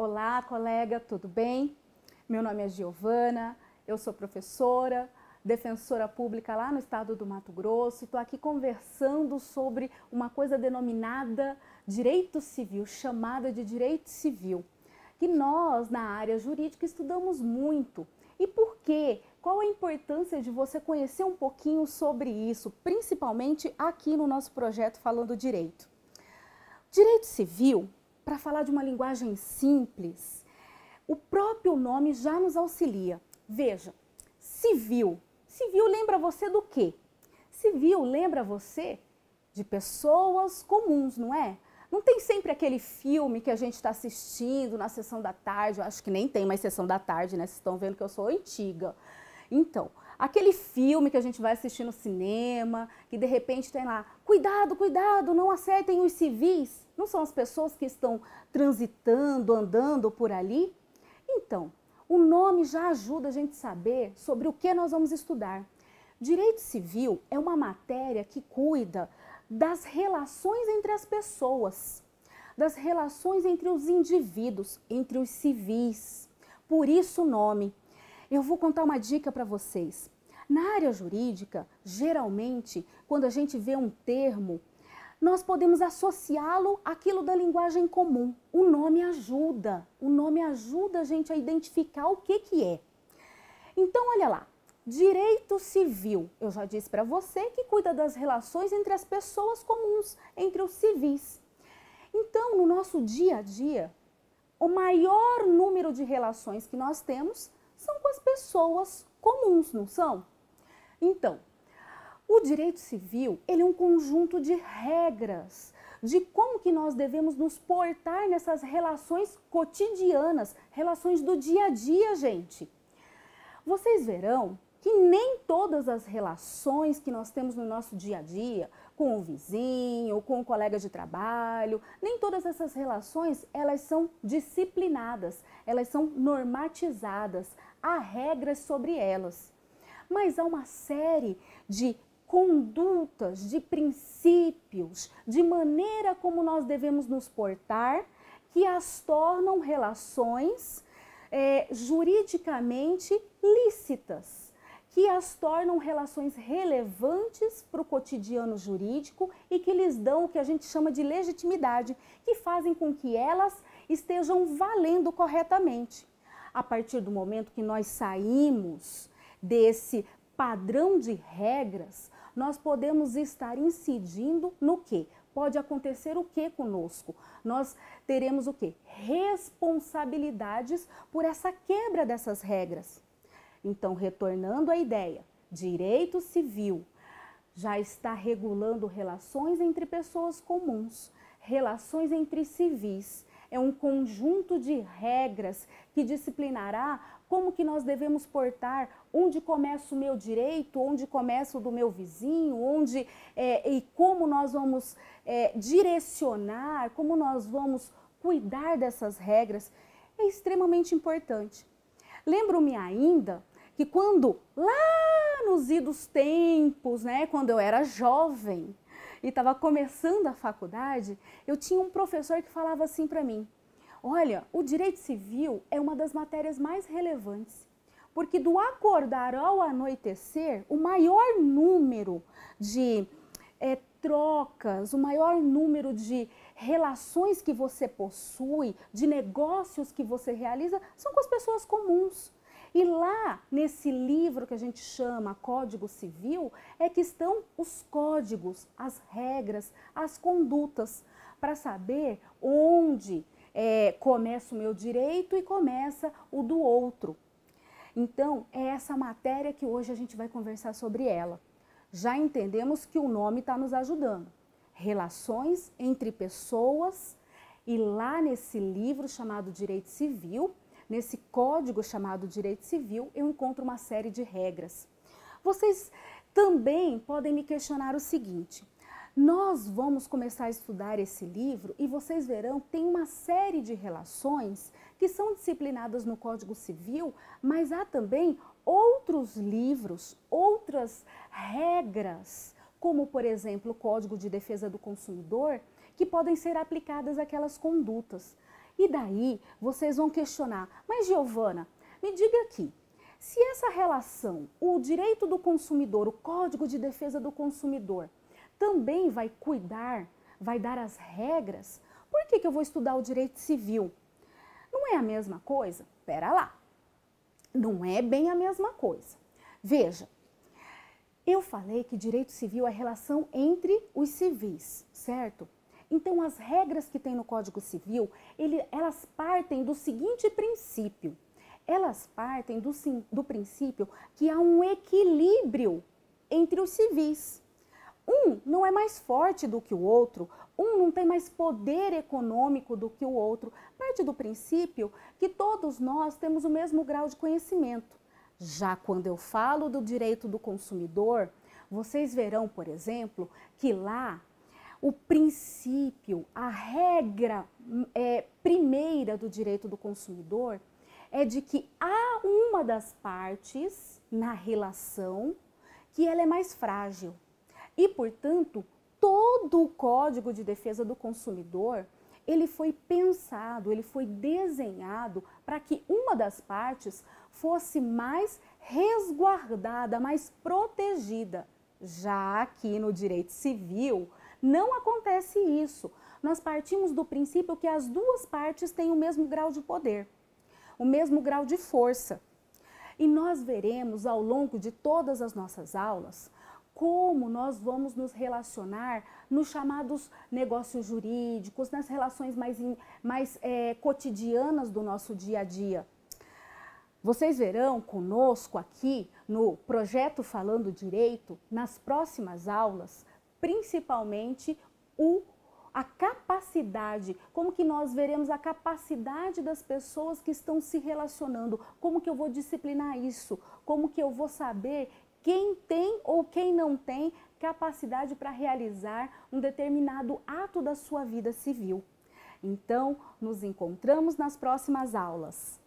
Olá, colega, tudo bem? Meu nome é Giovana, eu sou professora, defensora pública lá no estado do Mato Grosso e estou aqui conversando sobre uma coisa denominada direito civil, chamada de direito civil, que nós na área jurídica estudamos muito. E por quê? Qual a importância de você conhecer um pouquinho sobre isso, principalmente aqui no nosso projeto Falando Direito? Direito civil, para falar de uma linguagem simples, o próprio nome já nos auxilia. Veja, civil. Civil lembra você do quê? Civil lembra você de pessoas comuns, não é? Não tem sempre aquele filme que a gente está assistindo na sessão da tarde, eu acho que nem tem mais sessão da tarde, né? Vocês estão vendo que eu sou antiga. Então, aquele filme que a gente vai assistir no cinema, que de repente tem lá, cuidado, cuidado, não acertem os civis. Não são as pessoas que estão transitando, andando por ali? Então, o nome já ajuda a gente a saber sobre o que nós vamos estudar. Direito civil é uma matéria que cuida das relações entre as pessoas, das relações entre os indivíduos, entre os civis. Por isso o nome. Eu vou contar uma dica para vocês. Na área jurídica, geralmente, quando a gente vê um termo, nós podemos associá-lo àquilo da linguagem comum. O nome ajuda a gente a identificar o que é. Então, olha lá, direito civil, eu já disse para você que cuida das relações entre as pessoas comuns, entre os civis. Então, no nosso dia a dia, o maior número de relações que nós temos são com as pessoas comuns, não são? Então, o direito civil, ele é um conjunto de regras, de como que nós devemos nos portar nessas relações cotidianas, relações do dia a dia, gente. Vocês verão que nem todas as relações que nós temos no nosso dia a dia, com o vizinho, com o colega de trabalho, nem todas essas relações, elas são disciplinadas, elas são normatizadas, há regras sobre elas. Mas há uma série de condutas, de princípios, de maneira como nós devemos nos portar, que as tornam relações juridicamente lícitas, que as tornam relações relevantes para o cotidiano jurídico e que lhes dão o que a gente chama de legitimidade, que fazem com que elas estejam valendo corretamente. A partir do momento que nós saímos desse padrão de regras, nós podemos estar incidindo no quê? Pode acontecer o que conosco? Nós teremos o quê? Responsabilidades por essa quebra dessas regras. Então, retornando à ideia, direito civil já está regulando relações entre pessoas comuns, relações entre civis. É um conjunto de regras que disciplinará como que nós devemos portar, onde começa o meu direito, onde começa o do meu vizinho, e como nós vamos direcionar, como nós vamos cuidar dessas regras, é extremamente importante. Lembro-me ainda que quando, lá nos idos tempos, né, quando eu era jovem e estava começando a faculdade, eu tinha um professor que falava assim para mim, olha, o direito civil é uma das matérias mais relevantes, porque do acordar ao anoitecer, o maior número de trocas, o maior número de relações que você possui, de negócios que você realiza, são com as pessoas comuns. E lá, nesse livro que a gente chama Código Civil, é que estão os códigos, as regras, as condutas, para saber onde começa o meu direito e começa o do outro. Então, é essa matéria que hoje a gente vai conversar sobre ela. Já entendemos que o nome está nos ajudando. Relações entre pessoas, e lá nesse livro chamado Direito Civil, nesse código chamado Direito Civil, eu encontro uma série de regras. Vocês também podem me questionar o seguinte, nós vamos começar a estudar esse livro e vocês verão que tem uma série de relações que são disciplinadas no Código Civil, mas há também outros livros, outras regras, como por exemplo o Código de Defesa do Consumidor, que podem ser aplicadas àquelas condutas. E daí vocês vão questionar, mas Giovana, me diga aqui, se essa relação, o direito do consumidor, o Código de Defesa do Consumidor, também vai cuidar, vai dar as regras, por que eu vou estudar o direito civil? Não é a mesma coisa? Pera lá, não é bem a mesma coisa. Veja, eu falei que direito civil é relação entre os civis, certo? Então, as regras que tem no Código Civil, elas partem do seguinte princípio. Elas partem do princípio que há um equilíbrio entre os civis. Um não é mais forte do que o outro, um não tem mais poder econômico do que o outro. Parte do princípio que todos nós temos o mesmo grau de conhecimento. Já quando eu falo do direito do consumidor, vocês verão, por exemplo, que lá o princípio, a regra primeira do direito do consumidor é de que há uma das partes na relação que ela é mais frágil. E, portanto, todo o Código de Defesa do Consumidor, ele foi pensado, ele foi desenhado para que uma das partes fosse mais resguardada, mais protegida. Já aqui no direito civil, não acontece isso. Nós partimos do princípio que as duas partes têm o mesmo grau de poder, o mesmo grau de força. E nós veremos ao longo de todas as nossas aulas como nós vamos nos relacionar nos chamados negócios jurídicos, nas relações mais cotidianas do nosso dia a dia. Vocês verão conosco aqui no projeto Falando Direito, nas próximas aulas, principalmente a capacidade, como que nós veremos a capacidade das pessoas que estão se relacionando, como que eu vou disciplinar isso, como que eu vou saber quem tem ou quem não tem capacidade para realizar um determinado ato da sua vida civil. Então, nos encontramos nas próximas aulas.